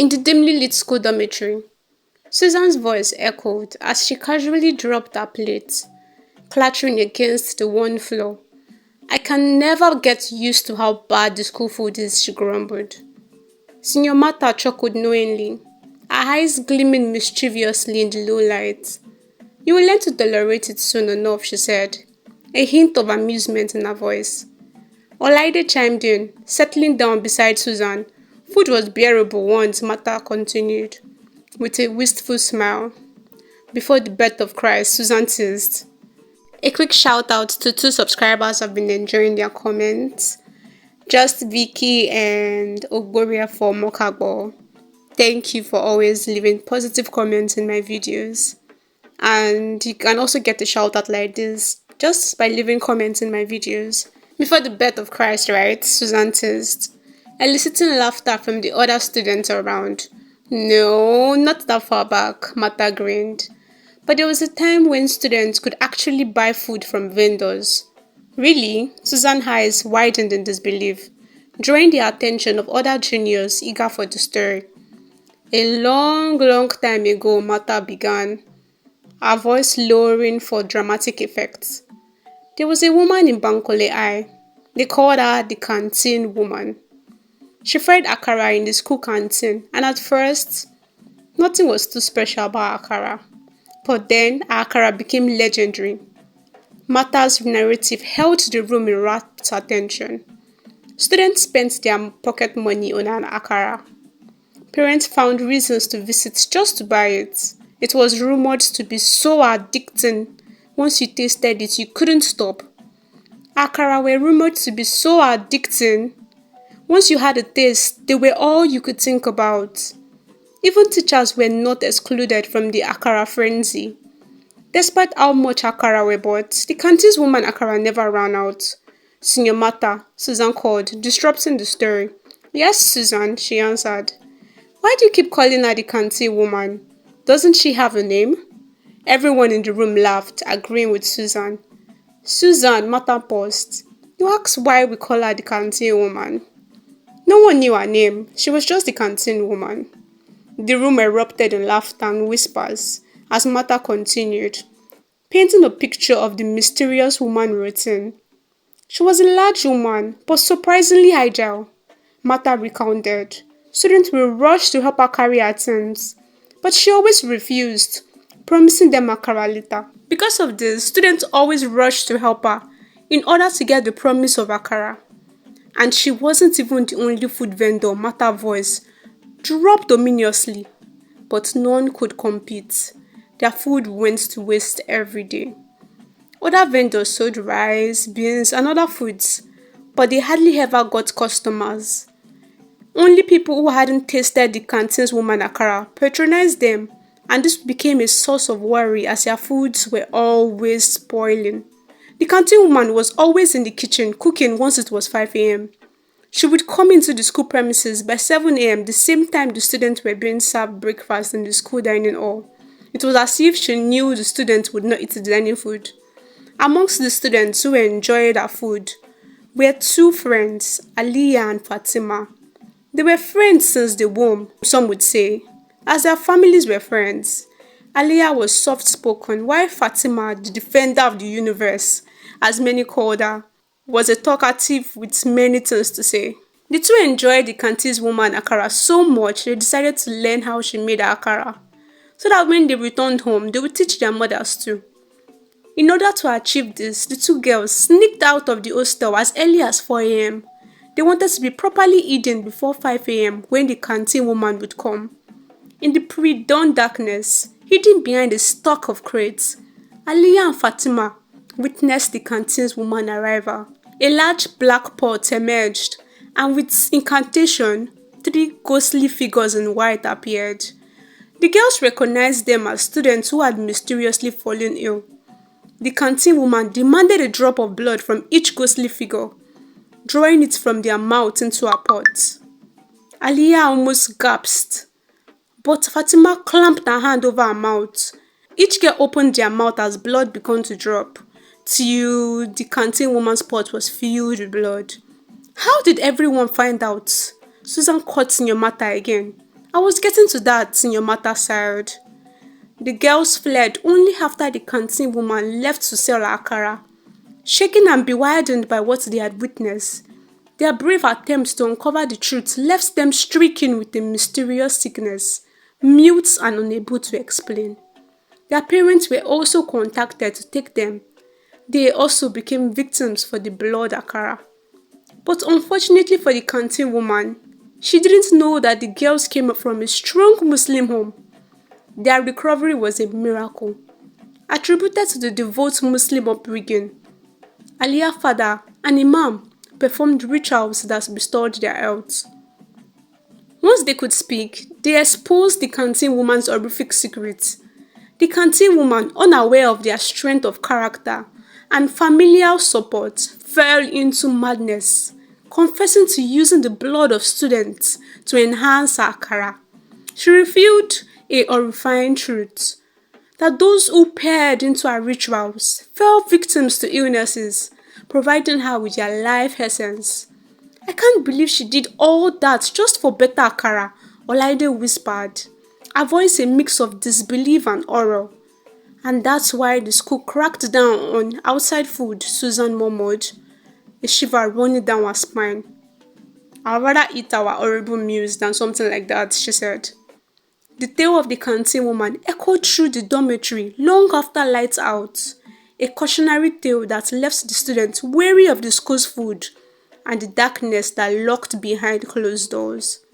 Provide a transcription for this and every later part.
In the dimly lit school dormitory, Susan's voice echoed as she casually dropped her plate, clattering against the worn floor. I can never get used to how bad the school food is, she grumbled. Senior Martha chuckled knowingly, her eyes gleaming mischievously in the low light. You will learn to tolerate it soon enough, she said, a hint of amusement in her voice. Olaide chimed in, settling down beside Susan. Food was bearable once, Martha continued, with a wistful smile. Before the birth of Christ, Susan teased. A quick shout out to 2 subscribers who have been enjoying their comments. Just Vicky and Ogboria for Mokagbo. Thank you for always leaving positive comments in my videos. And you can also get a shout out like this just by leaving comments in my videos. Before the birth of Christ, right? Susan teased, eliciting laughter from the other students around. No, not that far back, Martha grinned. But there was a time when students could actually buy food from vendors. Really? Susan's eyes widened in disbelief, drawing the attention of other juniors eager for the story. A long time ago, Martha began, her voice lowering for dramatic effect. There was a woman in bankole. They called her the canteen woman. She fried akara in the school canteen, and at first, nothing was too special about akara. But then, akara became legendary. Martha's narrative held the room in rapt attention. Students spent their pocket money on an akara. Parents found reasons to visit just to buy it. It was rumored to be so addicting. Once you tasted it, you couldn't stop. Akara were rumored to be so addicting. Once you had a taste, they were all you could think about. Even teachers were not excluded from the akara frenzy. Despite how much akara were bought, the canteen's woman akara never ran out. Senior Martha, Susan called, disrupting the story. Yes, Susan, she answered. Why do you keep calling her the canteen woman? Doesn't she have a name? Everyone in the room laughed, agreeing with Susan. Susan, Martha paused. You asked why we call her the canteen woman. No one knew her name. She was just the canteen woman. The room erupted in laughter and whispers as Martha continued, painting a picture of the mysterious woman routine. She was a large woman, but surprisingly agile, Martha recounted. Students will rush to help her carry her things, but she always refused, promising them akara later. Because of this, students always rushed to help her in order to get the promise of akara. And she wasn't even the only food vendor, Martha voice dropped ominously, but none could compete. Their food went to waste every day. Other vendors sold rice, beans, and other foods, but they hardly ever got customers. Only people who hadn't tasted the canteen's woman akara patronized them, and this became a source of worry as their foods were always spoiling. The canteen woman was always in the kitchen cooking once it was 5 a.m. She would come into the school premises by 7 a.m. the same time the students were being served breakfast in the school dining hall. It was as if she knew the students would not eat the dining food. Amongst the students who enjoyed her food were 2 friends, Aliyah and Fatima. They were friends since the womb, some would say, as their families were friends. Aliyah was soft-spoken, while Fatima, the defender of the universe, as many called her, was a talkative with many things to say. The 2 enjoyed the canteen's woman akara so much they decided to learn how she made her akara, so that when they returned home, they would teach their mothers too. In order to achieve this, the 2 girls sneaked out of the hostel as early as 4 a.m. They wanted to be properly eaten before 5 a.m. when the canteen woman would come. In the pre-dawn darkness, hidden behind a stock of crates, Aliyah and Fatima witnessed the canteen's woman arrival. A large black pot emerged, and with incantation, 3 ghostly figures in white appeared. The girls recognized them as students who had mysteriously fallen ill. The canteen woman demanded a drop of blood from each ghostly figure, drawing it from their mouth into a pot. Aliyah almost gasped, but Fatima clamped her hand over her mouth. Each girl opened their mouth as blood began to drop, till the canteen woman's pot was filled with blood. How did everyone find out? Susan caught Senior Martha again. I was getting to that in your matter side. The girls fled only after the canteen woman left to sell akara. Shaken and bewildered by what they had witnessed, their brave attempts to uncover the truth left them stricken with a mysterious sickness, mute and unable to explain. Their parents were also contacted to take them. They also became victims for the blood akara. But unfortunately for the canteen woman, she didn't know that the girls came from a strong Muslim home. Their recovery was a miracle, attributed to the devout Muslim upbringing. Alia's father, an imam, performed rituals that restored their health. Once they could speak, they exposed the canteen woman's horrific secrets. The canteen woman, unaware of their strength of character and familial support, fell into madness, confessing to using the blood of students to enhance her akara. She revealed a horrifying truth, that those who peered into her rituals fell victims to illnesses, providing her with their life essence. I can't believe she did all that just for better akara, Olaide whispered, her voice a mix of disbelief and horror. And that's why the school cracked down on outside food, Susan murmured, a shiver running down her spine. I'd rather eat our horrible meals than something like that, she said. The tale of the canteen woman echoed through the dormitory long after lights out, a cautionary tale that left the students wary of the school's food and the darkness that lurked behind closed doors.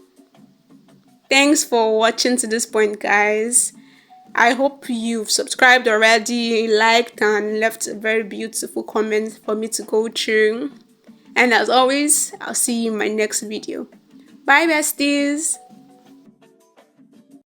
Thanks for watching to this point, guys. I hope you've subscribed already, liked, and left a very beautiful comment for me to go through. And as always, I'll see you in my next video. Bye, besties!